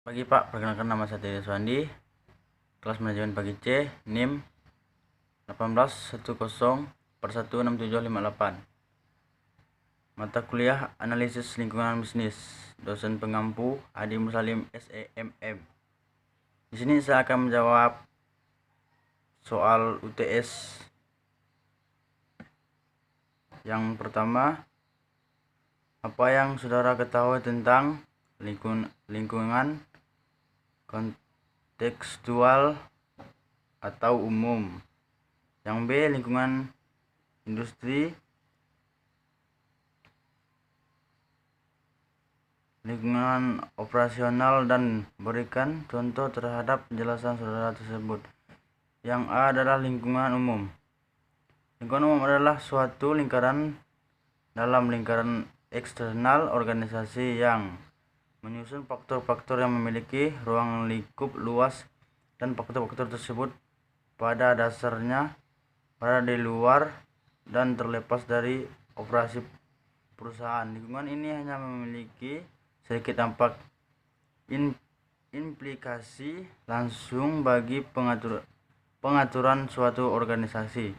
Pagi Pak, perkenalkan nama saya Teddy Suwandi, kelas manajemen pagi C, NIM 1810/16758. Mata kuliah Analisis Lingkungan Bisnis, dosen pengampu Adi Musalim SEMM. Di sini saya akan menjawab soal UTS. Yang pertama, apa yang saudara ketahui tentang lingkungan kontekstual atau umum? Yang B, lingkungan industri, lingkungan operasional, dan berikan contoh terhadap penjelasan saudara tersebut. Yang A adalah lingkungan umum. Lingkungan umum adalah suatu lingkaran dalam lingkaran eksternal organisasi yang menyusun faktor-faktor yang memiliki ruang lingkup luas, dan faktor-faktor tersebut pada dasarnya berada di luar dan terlepas dari operasi perusahaan. Lingkungan ini hanya memiliki sedikit dampak implikasi langsung bagi pengaturan suatu organisasi.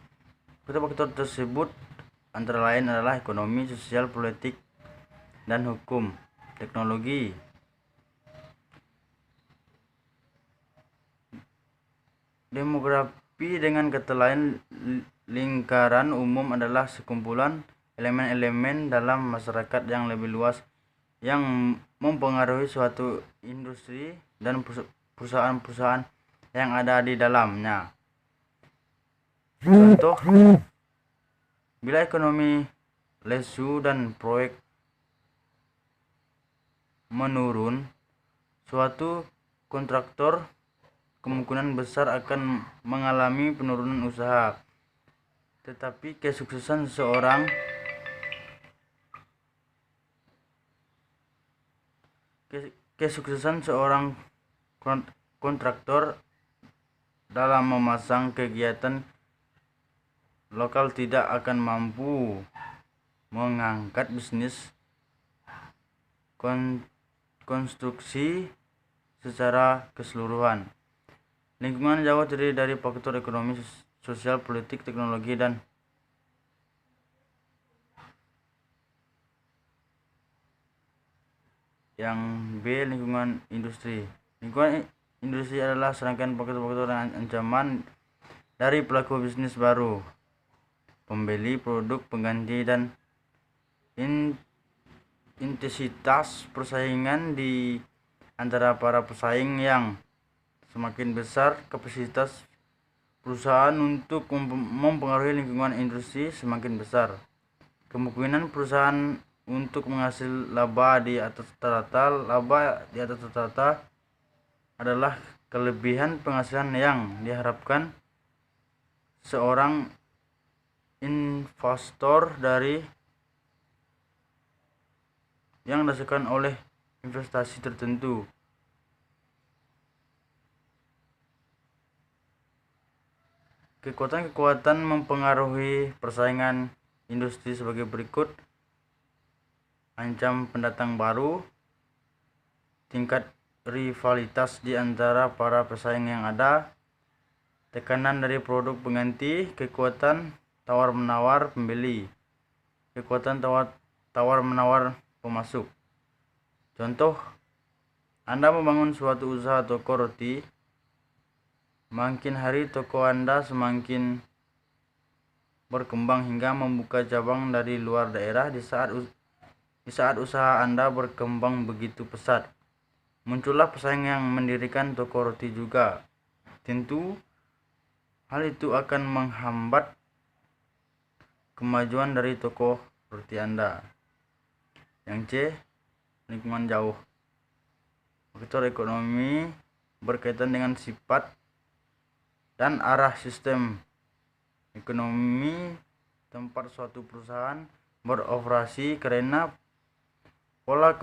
Faktor-faktor tersebut antara lain adalah ekonomi, sosial, politik, dan hukum, teknologi. Demografi dengan kata lain, lingkaran umum adalah sekumpulan elemen-elemen dalam masyarakat yang lebih luas yang mempengaruhi suatu industri dan perusahaan-perusahaan yang ada di dalamnya. Contoh, bila ekonomi lesu dan proyek menurun, suatu kontraktor kemungkinan besar akan mengalami penurunan usaha. Tetapi kesuksesan seorang kontraktor dalam memasang kegiatan lokal tidak akan mampu mengangkat bisnis konstruksi secara keseluruhan. Lingkungan jauh terdiri dari faktor ekonomi, sosial, politik, teknologi, dan yang B, lingkungan industri. Lingkungan industri adalah serangkaian faktor-faktor dan ancaman dari pelaku bisnis baru, pembeli produk pengganti, dan intensitas persaingan di antara para pesaing. Yang semakin besar kapasitas perusahaan untuk mempengaruhi lingkungan industri, semakin besar kemungkinan perusahaan untuk menghasilkan laba di atas rata-rata adalah kelebihan penghasilan yang diharapkan seorang investor yang didasarkan oleh investasi tertentu. Kekuatan mempengaruhi persaingan industri sebagai berikut: ancam pendatang baru, tingkat rivalitas di antara para pesaing yang ada, tekanan dari produk pengganti, kekuatan tawar-menawar pembeli, kekuatan tawar-menawar pemasok. Contoh, Anda membangun suatu usaha toko roti. Makin hari toko Anda semakin berkembang hingga membuka cabang dari luar daerah. Di saat usaha Anda berkembang begitu pesat, muncullah pesaing yang mendirikan toko roti juga. Tentu hal itu akan menghambat kemajuan dari toko roti Anda. Yang C, lingkungan jauh. Faktor ekonomi berkaitan dengan sifat dan arah sistem ekonomi tempat suatu perusahaan beroperasi, karena pola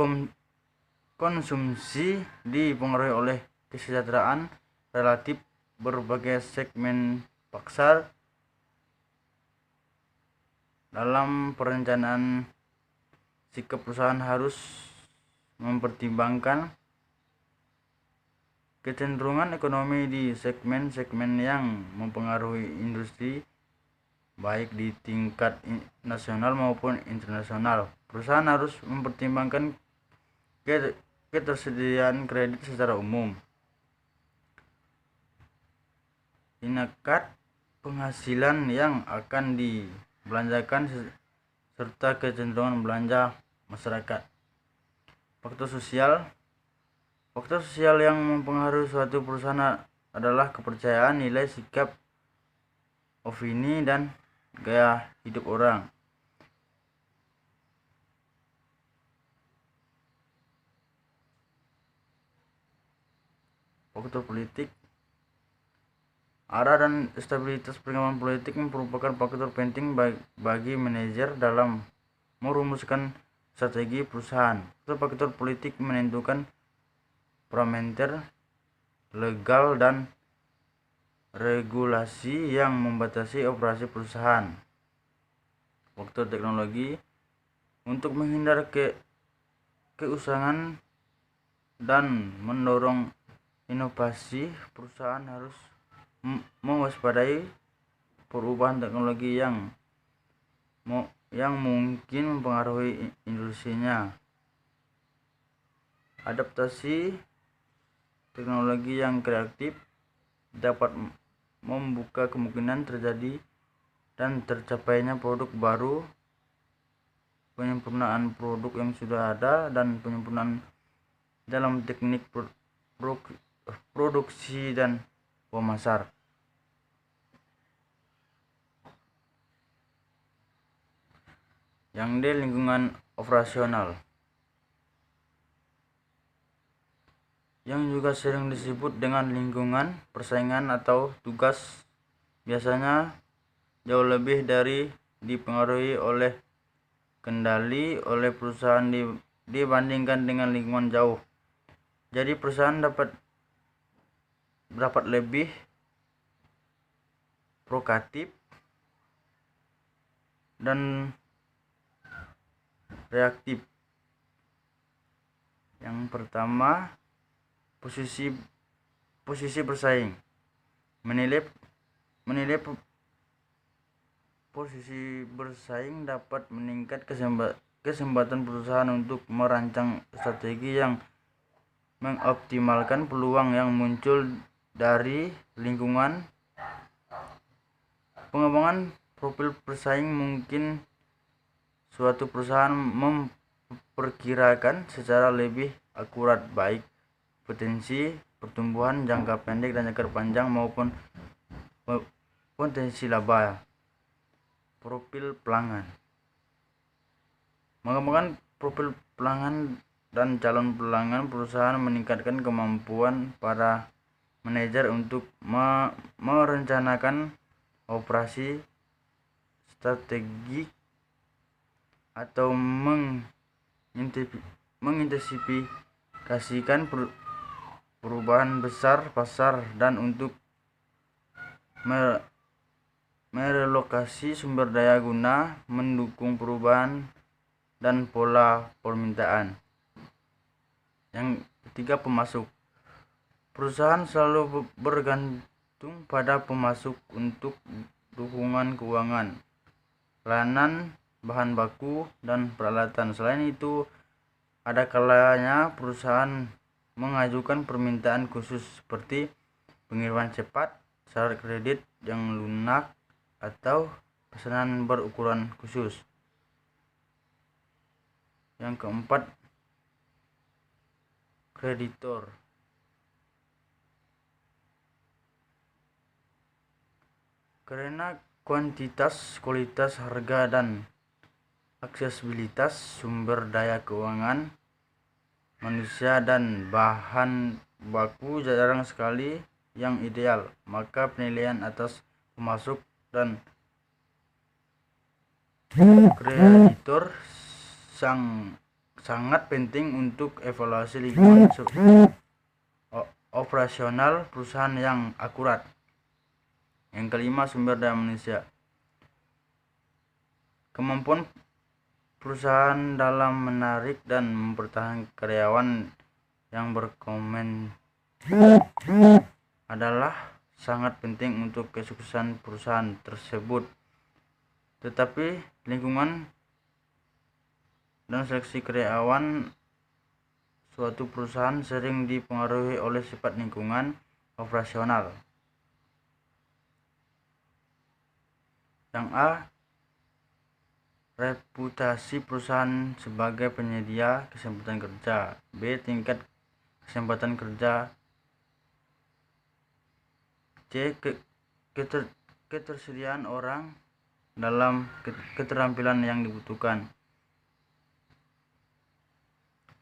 konsumsi dipengaruhi oleh kesejahteraan relatif berbagai segmen pasar. Dalam perencanaan, sikap perusahaan harus mempertimbangkan kecenderungan ekonomi di segmen-segmen yang mempengaruhi industri baik di tingkat nasional maupun internasional. Perusahaan harus mempertimbangkan ketersediaan kredit secara umum, tingkat penghasilan yang akan dibelanjakan serta kecenderungan belanja masyarakat. Faktor sosial yang mempengaruhi suatu perusahaan adalah kepercayaan, nilai, sikap, opini, dan gaya hidup orang. Faktor politik, arah dan stabilitas perkembangan politik merupakan faktor penting bagi manajer dalam merumuskan strategi perusahaan. Faktor politik menentukan parameter legal dan regulasi yang membatasi operasi perusahaan. Faktor teknologi, untuk menghindar keusangan dan mendorong inovasi, perusahaan harus mewaspadai perubahan teknologi yang mungkin mempengaruhi industrinya. Adaptasi teknologi yang kreatif dapat membuka kemungkinan terjadi dan tercapainya produk baru, penyempurnaan produk yang sudah ada, dan penyempurnaan dalam teknik produksi dan pemasar. Yang D, lingkungan operasional, yang juga sering disebut dengan lingkungan persaingan atau tugas, biasanya jauh lebih dipengaruhi oleh kendali oleh perusahaan dibandingkan dengan lingkungan jauh. Jadi perusahaan dapat lebih proaktif dan reaktif. Yang pertama, posisi bersaing. Menilai posisi bersaing dapat meningkat kesempatan perusahaan untuk merancang strategi yang mengoptimalkan peluang yang muncul dari lingkungan. Pengembangan profil bersaing mungkin suatu perusahaan memperkirakan secara lebih akurat baik potensi pertumbuhan jangka pendek dan jangka panjang maupun potensi laba. Profil pelanggan, mengembangkan profil pelanggan dan calon pelanggan perusahaan meningkatkan kemampuan para manajer untuk merencanakan operasi strategik atau mengantisipasikan perubahan besar pasar dan untuk merelokasi sumber daya guna mendukung perubahan dan pola permintaan. Yang ketiga, pemasok. Perusahaan selalu bergantung pada pemasok untuk dukungan keuangan, layanan, bahan baku, dan peralatan. Selain itu, ada kalanya perusahaan mengajukan permintaan khusus seperti pengiriman cepat, syarat kredit yang lunak, atau pesanan berukuran khusus. Yang keempat, kreditor. Karena kuantitas, kualitas, harga, dan aksesibilitas sumber daya keuangan manusia dan bahan baku jarang sekali yang ideal, maka penilaian atas pemasok dan kreditor sangat penting untuk evaluasi lingkungan operasional perusahaan yang akurat. Yang kelima, sumber daya manusia. Kemampuan perusahaan dalam menarik dan mempertahankan karyawan yang adalah sangat penting untuk kesuksesan perusahaan tersebut. Tetapi lingkungan dan seleksi karyawan suatu perusahaan sering dipengaruhi oleh sifat lingkungan operasional. Yang A. Reputasi perusahaan sebagai penyedia kesempatan kerja. B. Tingkat kesempatan kerja. C. Ketersediaan orang dalam keterampilan yang dibutuhkan.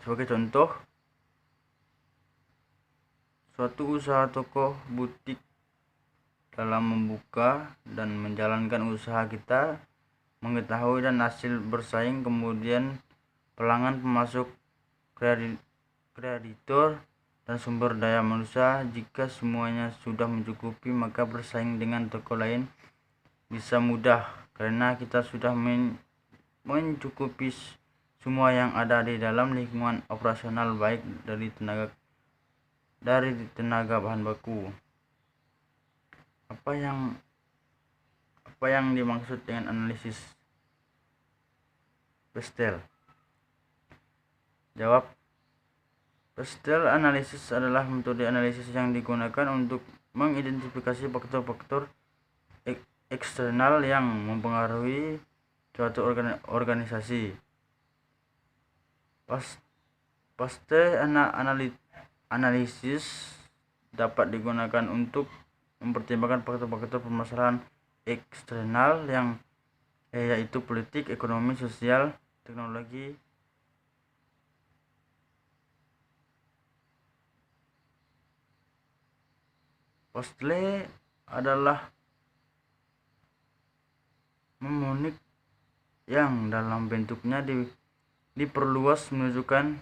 Sebagai contoh, suatu usaha toko butik dalam membuka dan menjalankan usaha kita mengetahui dan hasil bersaing, kemudian pelanggan, pemasok, kreditor, dan sumber daya manusia. Jika semuanya sudah mencukupi, maka bersaing dengan toko lain bisa mudah karena kita sudah mencukupi semua yang ada di dalam lingkungan operasional, baik dari tenaga bahan baku. Apa yang dimaksud dengan analisis Pestel? Jawab. Pestel analisis adalah metode analisis yang digunakan untuk mengidentifikasi faktor-faktor eksternal yang mempengaruhi suatu organisasi. Pestel analisis dapat digunakan untuk mempertimbangkan faktor-faktor permasalahan eksternal yang yaitu politik, ekonomi, sosial, teknologi, Pestel adalah mnemonik yang dalam bentuknya diperluas menunjukkan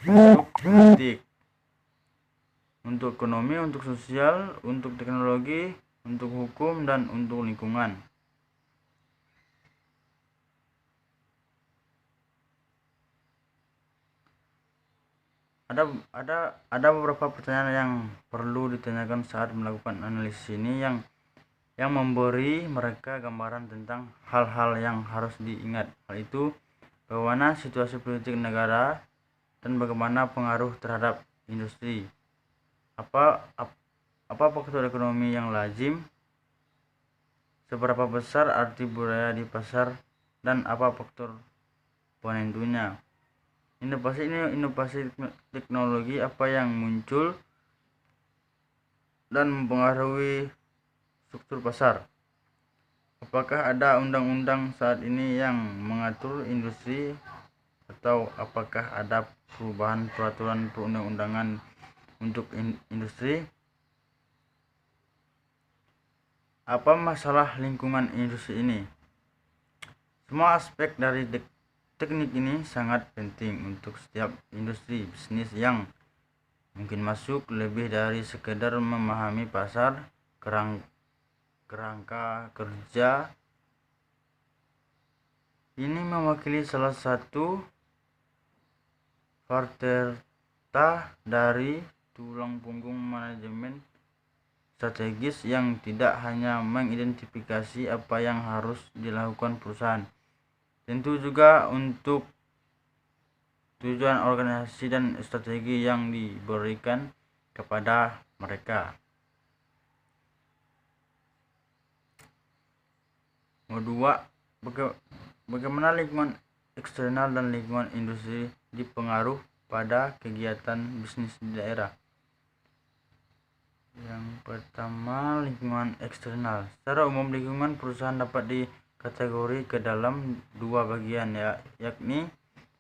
untuk politik, untuk ekonomi, untuk sosial, untuk teknologi, untuk hukum, dan untuk lingkungan. Ada beberapa pertanyaan yang perlu ditanyakan saat melakukan analisis ini yang memberi mereka gambaran tentang hal-hal yang harus diingat. Hal itu bagaimana situasi politik negara dan bagaimana pengaruh terhadap industri. Apa faktor ekonomi yang lazim, seberapa besar arti budaya di pasar, dan apa faktor penentunya. Inovasi teknologi apa yang muncul dan mempengaruhi struktur pasar. Apakah ada undang-undang saat ini yang mengatur industri, atau apakah ada perubahan peraturan perundang-undangan untuk industri? Apa masalah lingkungan industri ini? Semua aspek dari teknik ini sangat penting untuk setiap industri bisnis yang mungkin masuk lebih dari sekedar memahami pasar, kerangka kerja. Ini mewakili salah satu varietas dari tulang punggung manajemen strategis yang tidak hanya mengidentifikasi apa yang harus dilakukan perusahaan, tentu juga untuk tujuan organisasi dan strategi yang diberikan kepada mereka. Kedua, bagaimana lingkungan eksternal dan lingkungan industri dipengaruhi pada kegiatan bisnis di daerah. Yang pertama, lingkungan eksternal. Secara umum, lingkungan perusahaan dapat dikategori ke dalam dua bagian, yakni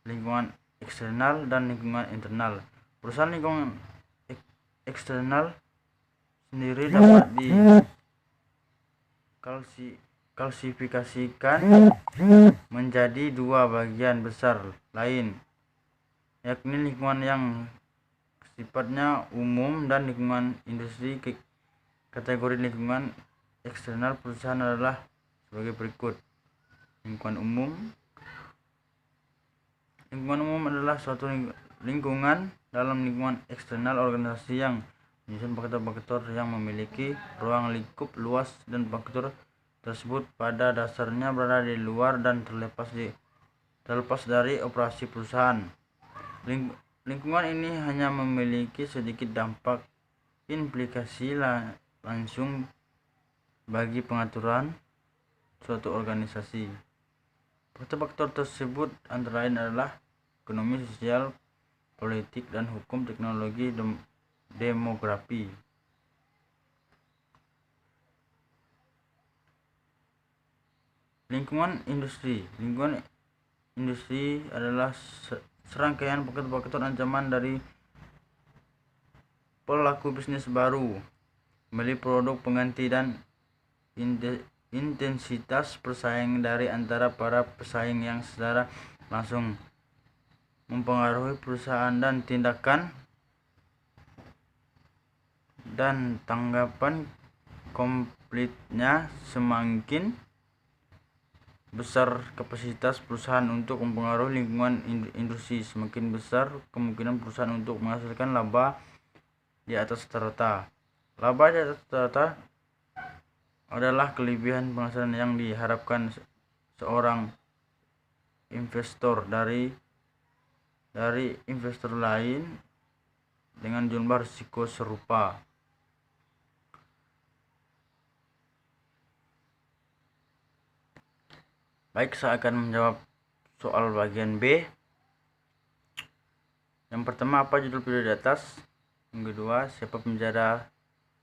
lingkungan eksternal dan lingkungan internal. Perusahaan lingkungan eksternal sendiri dapat diklasifikasikan menjadi dua bagian besar lain, yakni lingkungan yang sifatnya umum dan lingkungan industri. Kategori lingkungan eksternal perusahaan adalah sebagai berikut. Lingkungan umum adalah suatu lingkungan dalam lingkungan eksternal organisasi yang menyusun faktor-faktor yang memiliki ruang lingkup luas dan faktor tersebut pada dasarnya berada di luar dan terlepas dari operasi perusahaan. Lingkungan ini hanya memiliki sedikit dampak implikasi langsung bagi pengaturan suatu organisasi. Faktor-faktor tersebut antara lain adalah ekonomi, sosial, politik, dan hukum, teknologi, demografi. Lingkungan industri adalah serangkaian faktor-faktor ancaman dari pelaku bisnis baru, membeli produk pengganti, dan intensitas persaingan dari antara para pesaing yang secara langsung mempengaruhi perusahaan, dan tindakan dan tanggapan konfliknya. Semakin besar kapasitas perusahaan untuk mempengaruhi lingkungan industri, semakin besar kemungkinan perusahaan untuk menghasilkan laba di atas rata. Laba di atas rata adalah kelebihan penghasilan yang diharapkan seorang investor dari investor lain dengan jumlah risiko serupa. Baik, saya akan menjawab soal bagian B. Yang pertama, apa judul video di atas? Yang kedua, siapa pembicara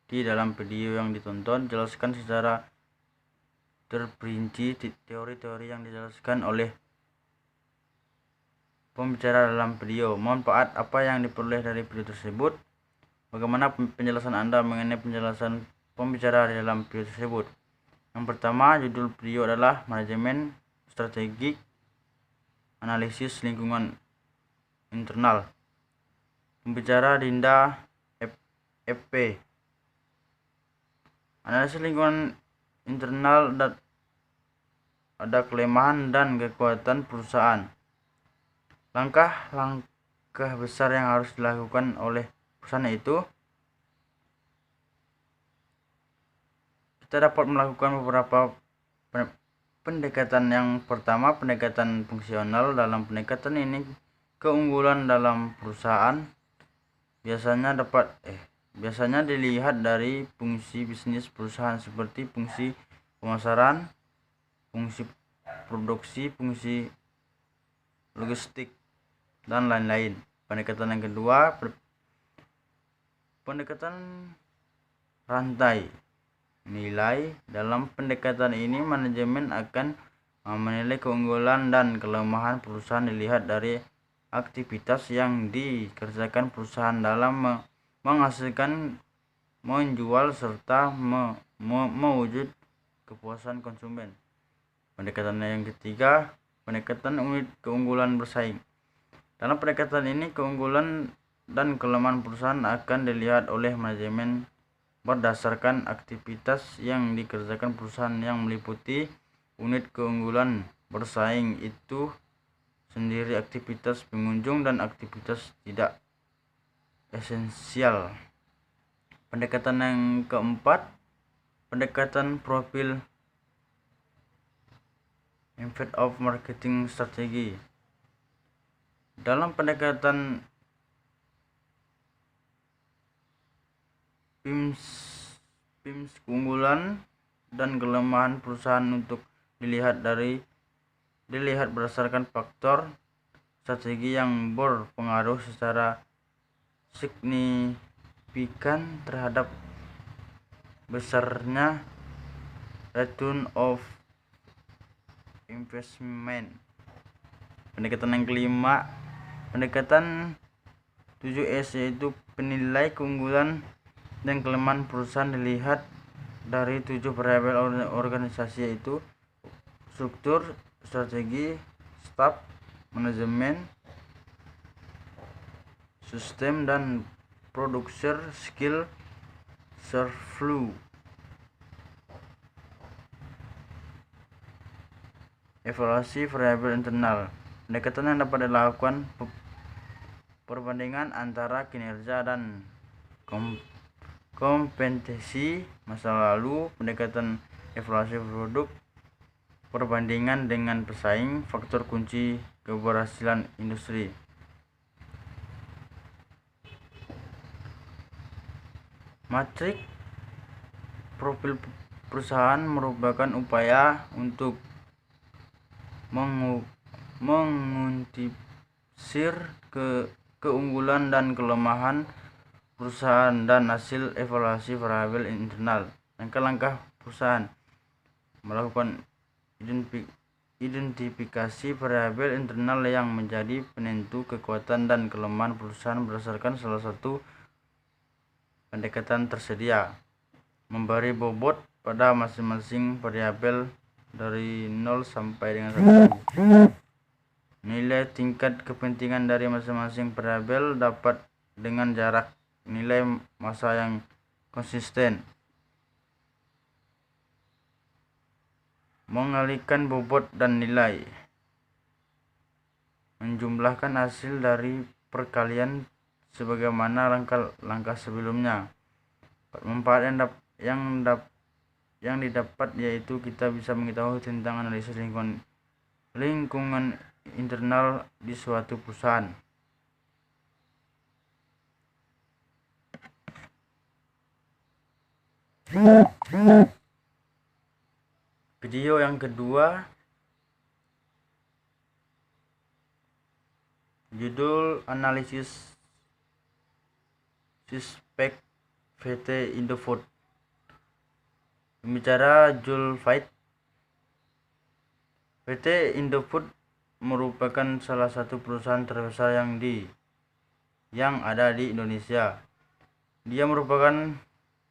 di dalam video yang ditonton? Jelaskan secara terperinci teori-teori yang dijelaskan oleh pembicara dalam video. Manfaat apa yang diperoleh dari video tersebut? Bagaimana penjelasan Anda mengenai penjelasan pembicara di dalam video tersebut? Yang pertama, judul video adalah Manajemen Strategik Analisis Lingkungan Internal. Pembicara Dinda FP. Analisis lingkungan internal ada kelemahan dan kekuatan perusahaan. Langkah besar yang harus dilakukan oleh perusahaan itu. Kita dapat melakukan beberapa pendekatan. Yang pertama, pendekatan fungsional. Dalam pendekatan ini, keunggulan dalam perusahaan biasanya dilihat dari fungsi bisnis perusahaan seperti fungsi pemasaran, fungsi produksi, fungsi logistik, dan lain-lain. Pendekatan yang kedua, pendekatan rantai nilai. Dalam pendekatan ini, manajemen akan menilai keunggulan dan kelemahan perusahaan dilihat dari aktivitas yang dikerjakan perusahaan dalam menghasilkan, menjual, serta mewujud kepuasan konsumen. Pendekatan yang ketiga, pendekatan unit keunggulan bersaing. Dalam pendekatan ini, keunggulan dan kelemahan perusahaan akan dilihat oleh manajemen berdasarkan aktivitas yang dikerjakan perusahaan yang meliputi unit keunggulan bersaing itu sendiri, aktivitas pengunjung, dan aktivitas tidak esensial. Pendekatan yang keempat, pendekatan profil impact of marketing strategi. Dalam pendekatan PIMS, keunggulan dan kelemahan perusahaan untuk dilihat berdasarkan faktor strategi yang berpengaruh secara signifikan terhadap besarnya return of investment. Pendekatan yang kelima, pendekatan 7S, yaitu penilai keunggulan dan kelemahan perusahaan dilihat dari 7 variabel organisasi, yaitu struktur, strategi, staf, manajemen, sistem, dan producer skill surplus. Evaluasi variabel internal. Pendekatan yang dapat dilakukan perbandingan antara kinerja dan kompetensi masa lalu, pendekatan evaluasi produk, perbandingan dengan pesaing, faktor kunci keberhasilan industri. Matrik profil perusahaan merupakan upaya untuk menguntisir keunggulan dan kelemahan perusahaan dan hasil evaluasi variabel internal. Langkah-langkah perusahaan melakukan identifikasi variabel internal yang menjadi penentu kekuatan dan kelemahan perusahaan berdasarkan salah satu pendekatan tersedia, memberi bobot pada masing-masing variabel dari 0 sampai dengan 1. Nilai tingkat kepentingan dari masing-masing variabel dapat dengan jarak nilai masa yang konsisten. Mengalihkan bobot dan nilai. Menjumlahkan hasil dari perkalian sebagaimana langkah-langkah sebelumnya. Manfaat yang didapat yaitu kita bisa mengetahui tentang analisis lingkungan internal di suatu perusahaan. Video yang kedua, judul analisis suspek VT Indofood. Pembicara Jules Veit. PT Indofood merupakan salah satu perusahaan terbesar yang ada di Indonesia. Dia merupakan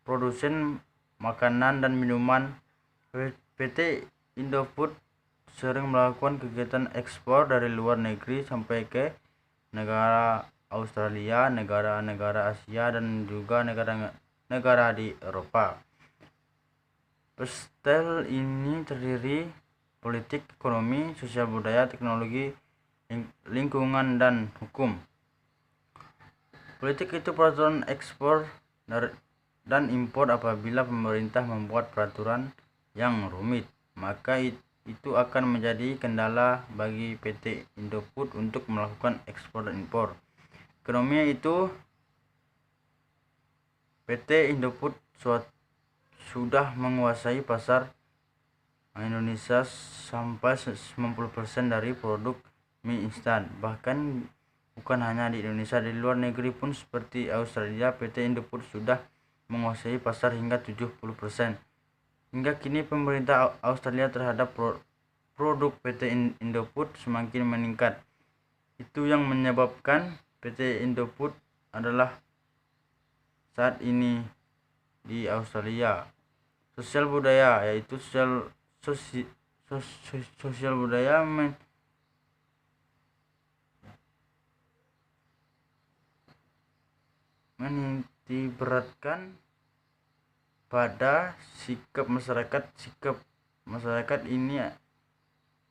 produsen makanan dan minuman. PT Indofood sering melakukan kegiatan ekspor dari luar negeri sampai ke negara Australia, negara-negara Asia, dan juga negara di Eropa. Pastel ini terdiri politik, ekonomi, sosial budaya, teknologi, lingkungan, dan hukum. Politik itu peraturan ekspor dan impor. Apabila pemerintah membuat peraturan yang rumit, maka itu akan menjadi kendala bagi PT Indofood untuk melakukan ekspor dan impor. Ekonomi itu PT Indofood sudah menguasai pasar Indonesia sampai 90% dari produk mie instan. Bahkan bukan hanya di Indonesia, di luar negeri pun seperti Australia, PT Indofood sudah menguasai pasar hingga 70%. Hingga kini pemerintah Australia terhadap produk PT Indofood semakin meningkat. Itu yang menyebabkan PT Indofood adalah saat ini di Australia. Sosial budaya, yaitu sosial budaya menitikberatkan pada sikap masyarakat. Sikap masyarakat ini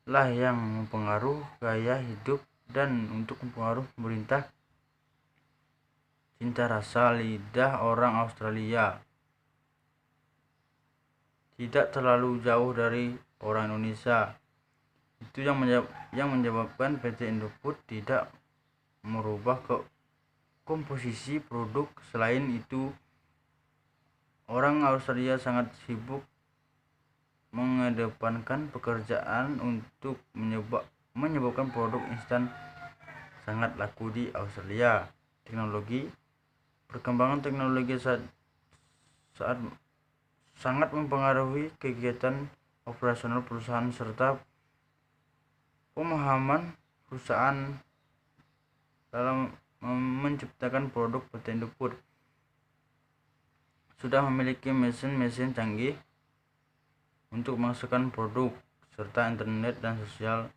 lah yang mempengaruhi gaya hidup dan untuk mempengaruhi pemerintah. Cinta rasa lidah orang Australia tidak terlalu jauh dari orang Indonesia. Itu yang menyebabkan PT Indofood tidak merubah komposisi produk. Selain itu, orang Australia sangat sibuk mengedepankan pekerjaan untuk menyebabkan produk instan sangat laku di Australia. Teknologi. Perkembangan teknologi saat sangat mempengaruhi kegiatan operasional perusahaan serta pemahaman perusahaan dalam menciptakan produk. PT Indofood sudah memiliki mesin-mesin canggih untuk memasukkan produk serta internet dan sosial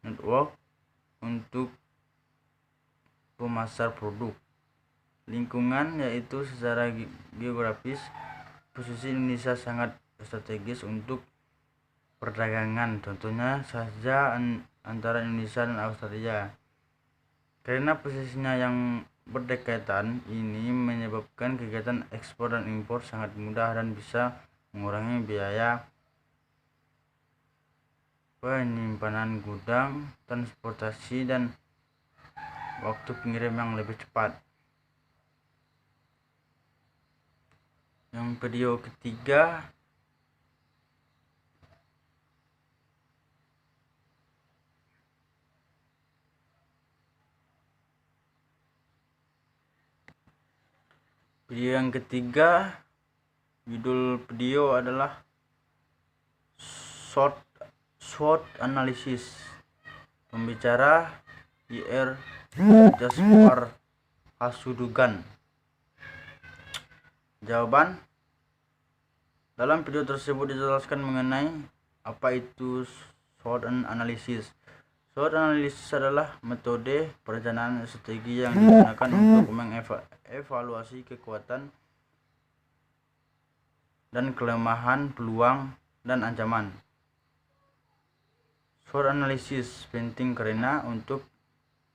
network untuk pemasar produk. Lingkungan, yaitu secara geografis posisi Indonesia sangat strategis untuk perdagangan. Contohnya saja antara Indonesia dan Australia. Karena posisinya yang berdekatan, ini menyebabkan kegiatan ekspor dan impor sangat mudah dan bisa mengurangi biaya penyimpanan gudang, transportasi, dan waktu pengirim yang lebih cepat. Yang video ketiga, judul video adalah SWOT analysis. Pembicara Ir Jaspar Hasudugan. Jawaban: dalam video tersebut dijelaskan mengenai apa itu SWOT analysis. SWOT analysis adalah metode perencanaan strategi yang digunakan untuk mengevaluasi kekuatan dan kelemahan, peluang, dan ancaman. SWOT analysis penting karena untuk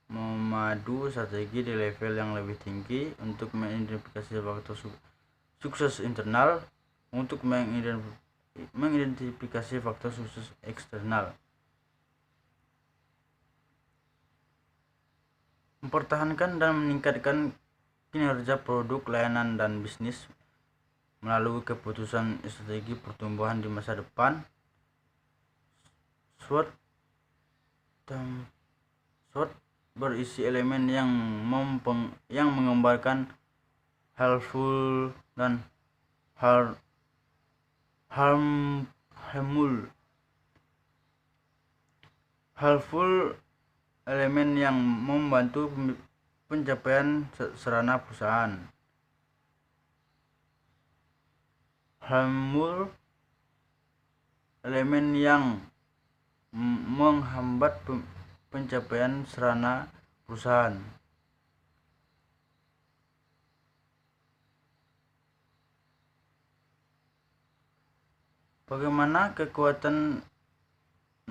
memadu strategi di level yang lebih tinggi untuk mengidentifikasi faktor sukses internal, untuk mengidentifikasi faktor sukses eksternal, mempertahankan dan meningkatkan kinerja produk, layanan, dan bisnis melalui keputusan strategi pertumbuhan di masa depan. SWOT berisi elemen yang menggambarkan helpful dan harmful. Helpful elemen yang membantu pencapaian sarana perusahaan. Harmful elemen yang menghambat pencapaian sarana perusahaan. Bagaimana kekuatan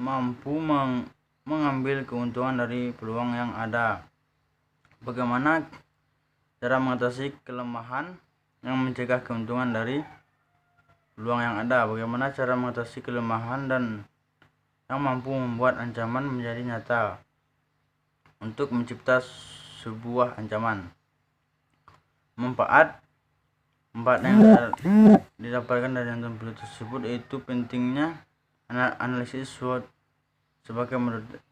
mampu mengambil keuntungan dari peluang yang ada? Bagaimana cara mengatasi kelemahan yang mencegah keuntungan dari peluang yang ada? Bagaimana cara mengatasi kelemahan dan yang mampu membuat ancaman menjadi nyata untuk mencipta sebuah ancaman? Manfaat yang didapatkan dari nonton video tersebut yaitu pentingnya analisis SWOT sebagai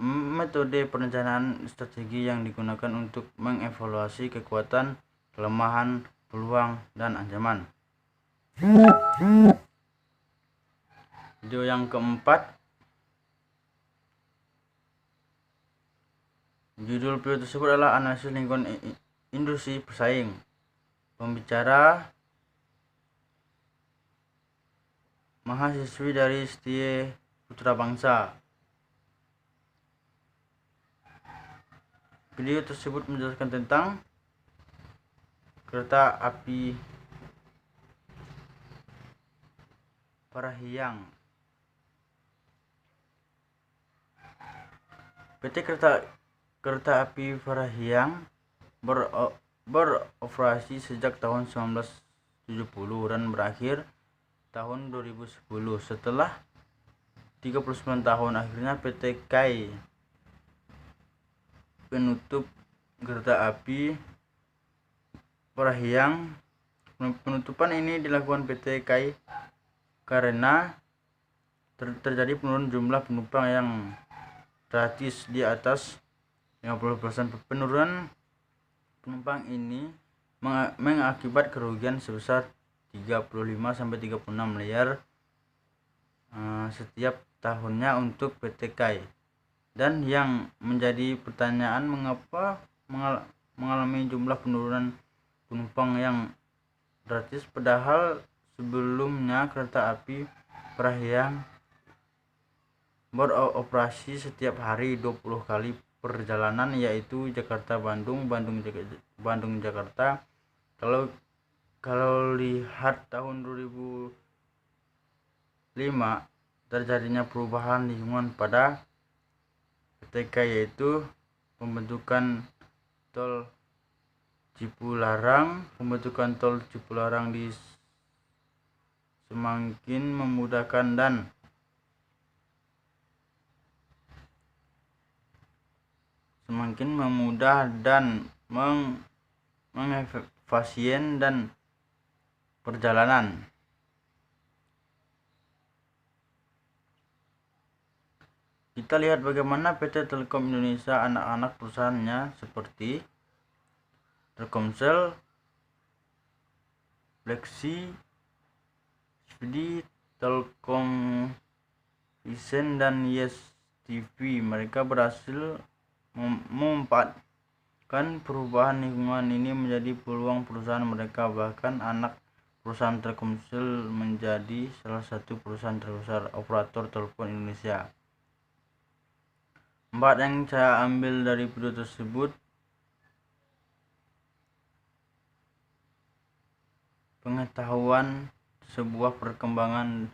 metode perencanaan strategi yang digunakan untuk mengevaluasi kekuatan, kelemahan, peluang, dan ancaman. Video yang keempat, judul video tersebut adalah analisis lingkungan industri pesaing. Pembicara mahasiswi dari Setie Putra Bangsa. Video tersebut menjelaskan tentang kereta api Parahyangan. PT Kereta Api Parahyangan beroperasi sejak tahun 1970 dan berakhir tahun 2010. Setelah 39 tahun, akhirnya PT KAI penutup kereta api Parahyangan. Penutupan ini dilakukan PT KAI karena terjadi penurunan jumlah penumpang yang drastis di atas 50%. Penurunan penumpang ini mengakibat kerugian sebesar 35-36 miliar setiap tahunnya untuk PT KAI. Dan yang menjadi pertanyaan, mengapa mengalami jumlah penurunan penumpang yang drastis padahal sebelumnya kereta api Parahyangan beroperasi setiap hari 20 kali perjalanan, yaitu Jakarta-Bandung, Bandung-Jakarta. Kalau lihat tahun 2005 terjadinya perubahan lingkungan pada PT KAI, yaitu pembentukan tol Cipularang. Pembentukan tol Cipularang semakin memudahkan dan mengefisien dan perjalanan. Kita lihat bagaimana PT Telkom Indonesia anak-anak perusahaannya seperti Telkomsel, Flexi, Speedy, Telkom Vision dan Yes TV. Mereka berhasil memanfaatkan perubahan lingkungan ini menjadi peluang perusahaan mereka. Bahkan anak perusahaan Telkomsel menjadi salah satu perusahaan terbesar operator telepon Indonesia. 4 yang saya ambil dari video tersebut: pengetahuan sebuah perkembangan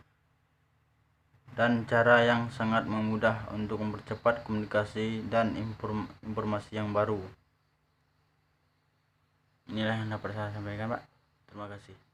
dan cara yang sangat memudah untuk mempercepat komunikasi dan informasi yang baru. Inilah yang dapat saya sampaikan, Pak. Terima kasih.